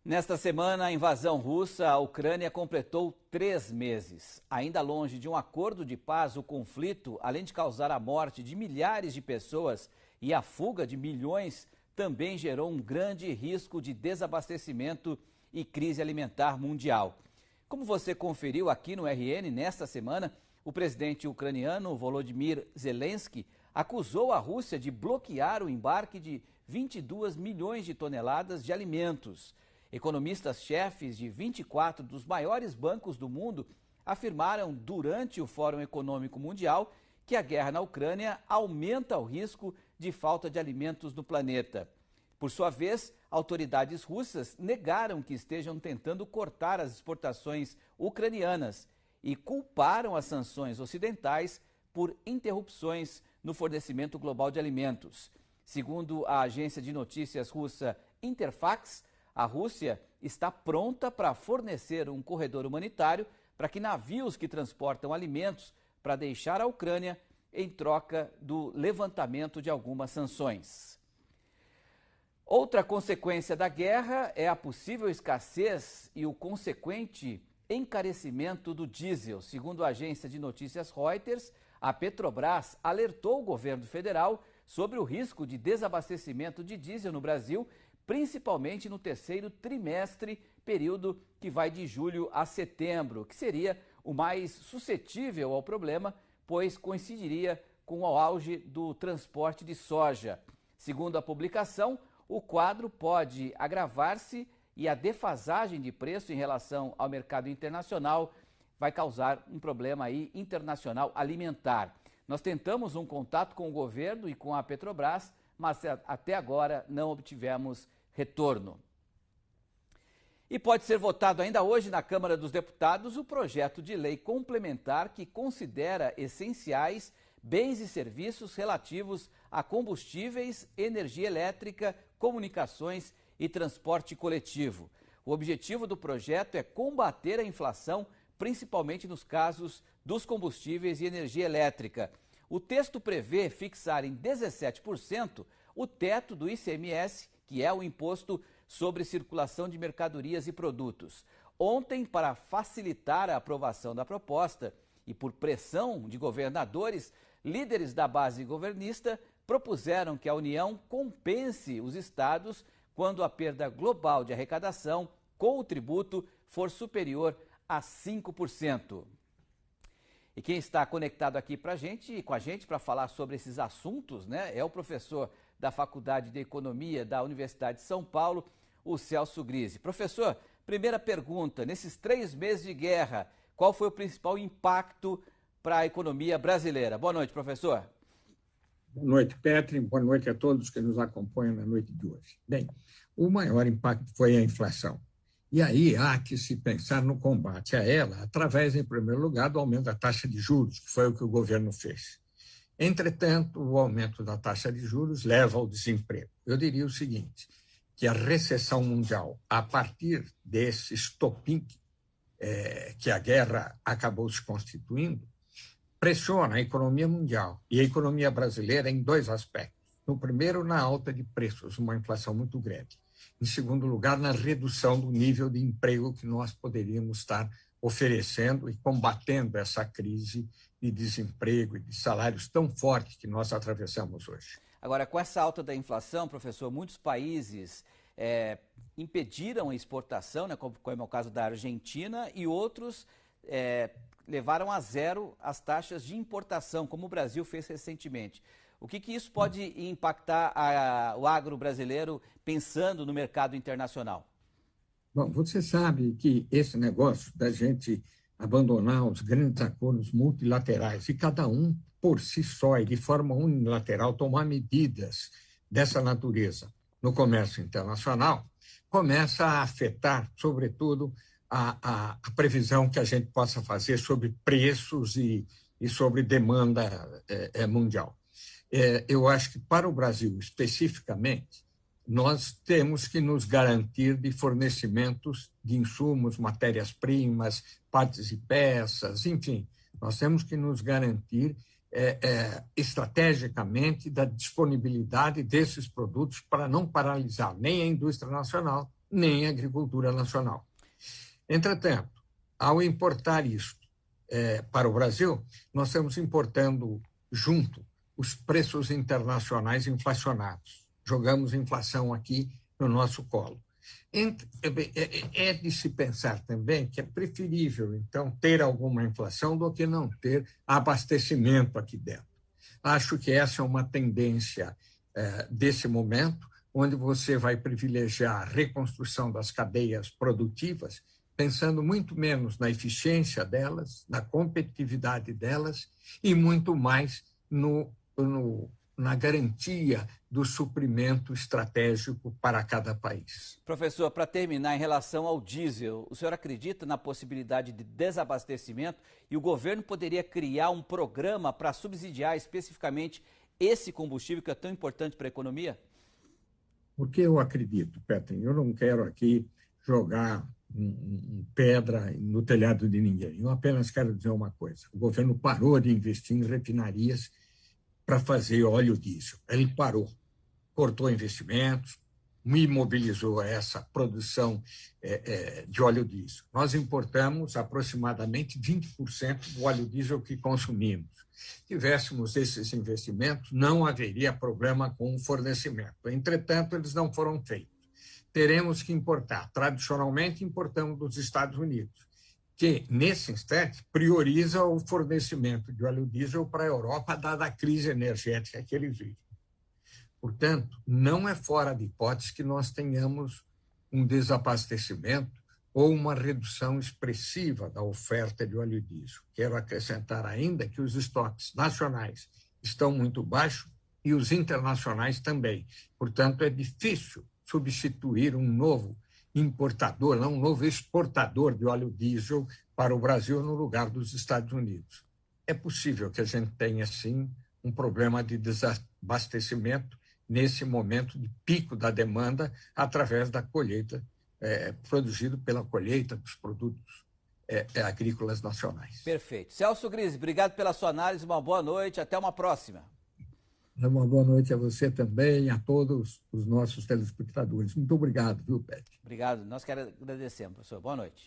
Nesta semana, a invasão russa à Ucrânia completou 3 meses. Ainda longe de um acordo de paz, o conflito, além de causar a morte de milhares de pessoas e a fuga de milhões, também gerou um grande risco de desabastecimento e crise alimentar mundial. Como você conferiu aqui no RN nesta semana, o presidente ucraniano Volodymyr Zelensky acusou a Rússia de bloquear o embarque de 22 milhões de toneladas de alimentos. Economistas-chefes de 24 dos maiores bancos do mundo afirmaram durante o Fórum Econômico Mundial que a guerra na Ucrânia aumenta o risco de falta de alimentos no planeta. Por sua vez, autoridades russas negaram que estejam tentando cortar as exportações ucranianas e culparam as sanções ocidentais por interrupções no fornecimento global de alimentos. Segundo a agência de notícias russa Interfax, a Rússia está pronta para fornecer um corredor humanitário para que navios que transportam alimentos para deixar a Ucrânia em troca do levantamento de algumas sanções. Outra consequência da guerra é a possível escassez e o consequente encarecimento do diesel. Segundo a agência de notícias Reuters, a Petrobras alertou o governo federal sobre o risco de desabastecimento de diesel no Brasil, principalmente no terceiro trimestre, período que vai de julho a setembro, que seria o mais suscetível ao problema, pois coincidiria com o auge do transporte de soja. Segundo a publicação, o quadro pode agravar-se e a defasagem de preço em relação ao mercado internacional vai causar um problema aí internacional alimentar. Nós tentamos um contato com o governo e com a Petrobras, mas até agora não obtivemos retorno. E pode ser votado ainda hoje na Câmara dos Deputados o projeto de lei complementar que considera essenciais bens e serviços relativos a combustíveis, energia elétrica, comunicações e transporte coletivo. O objetivo do projeto é combater a inflação, principalmente nos casos dos combustíveis e energia elétrica. O texto prevê fixar em 17% o teto do ICMS, que é o Imposto sobre Circulação de Mercadorias e Produtos. Ontem, para facilitar a aprovação da proposta e por pressão de governadores, líderes da base governista propuseram que a União compense os estados quando a perda global de arrecadação com o tributo for superior a 5%. E quem está conectado aqui com a gente para falar sobre esses assuntos, né, é o professor da Faculdade de Economia da Universidade de São Paulo, o Celso Grise. Professor, primeira pergunta, nesses 3 meses de guerra, qual foi o principal impacto para a economia brasileira? Boa noite, professor. Boa noite, Petri. Boa noite a todos que nos acompanham na noite de hoje. Bem, o maior impacto foi a inflação. E aí há que se pensar no combate a ela através, em primeiro lugar, do aumento da taxa de juros, que foi o que o governo fez. Entretanto, o aumento da taxa de juros leva ao desemprego. Eu diria o seguinte, que a recessão mundial, a partir desse estopim que a guerra acabou se constituindo, pressiona a economia mundial e a economia brasileira em 2 aspectos. No primeiro, na alta de preços, uma inflação muito grande. Em segundo lugar, na redução do nível de emprego que nós poderíamos estar oferecendo e combatendo essa crise de desemprego e de salários tão fortes que nós atravessamos hoje. Agora, com essa alta da inflação, professor, muitos países impediram a exportação, né, como é o caso da Argentina, e outros levaram a zero as taxas de importação, como o Brasil fez recentemente. O que isso pode impactar o agro brasileiro pensando no mercado internacional? Bom, você sabe que esse negócio da gente abandonar os grandes acordos multilaterais e cada um por si só e de forma unilateral tomar medidas dessa natureza no comércio internacional, começa a afetar, sobretudo, a previsão que a gente possa fazer sobre preços e sobre demanda mundial. Eu acho que para o Brasil, especificamente, nós temos que nos garantir de fornecimentos de insumos, matérias-primas, partes e peças, enfim, nós temos que nos garantir estrategicamente da disponibilidade desses produtos para não paralisar nem a indústria nacional nem agricultura nacional. Entretanto, ao importar isso para o Brasil, nós estamos importando junto os preços internacionais inflacionados. Jogamos inflação aqui no nosso colo. É de se pensar também que é preferível, então, ter alguma inflação do que não ter abastecimento aqui dentro. Acho que essa é uma tendência desse momento, onde você vai privilegiar a reconstrução das cadeias produtivas, pensando muito menos na eficiência delas, na competitividade delas e muito mais na garantia do suprimento estratégico para cada país. Professor, para terminar, em relação ao diesel, o senhor acredita na possibilidade de desabastecimento e o governo poderia criar um programa para subsidiar especificamente esse combustível que é tão importante para a economia? Porque eu acredito, Petrin, eu não quero aqui jogar pedra no telhado de ninguém. Eu apenas quero dizer uma coisa. O governo parou de investir em refinarias para fazer óleo diesel. Ele parou, cortou investimentos, imobilizou essa produção de óleo diesel. Nós importamos aproximadamente 20% do óleo diesel que consumimos. Se tivéssemos esses investimentos, não haveria problema com o fornecimento. Entretanto, eles não foram feitos. Teremos que importar. Tradicionalmente, importamos dos Estados Unidos, que, nesse instante, prioriza o fornecimento de óleo diesel para a Europa, dada a crise energética que eles vivem. Portanto, não é fora de hipótese que nós tenhamos um desabastecimento ou uma redução expressiva da oferta de óleo diesel. Quero acrescentar ainda que os estoques nacionais estão muito baixos e os internacionais também. Portanto, é difícil substituir um novo importador, não um novo exportador de óleo diesel para o Brasil no lugar dos Estados Unidos. É possível que a gente tenha, sim, um problema de desabastecimento nesse momento de pico da demanda através da colheita, produzido pela colheita dos produtos agrícolas nacionais. Perfeito. Celso Grise, obrigado pela sua análise, uma boa noite, até uma próxima. Uma boa noite a você também, a todos os nossos telespectadores. Muito obrigado, viu, Pet? Obrigado, nós que agradecemos, professor. Boa noite.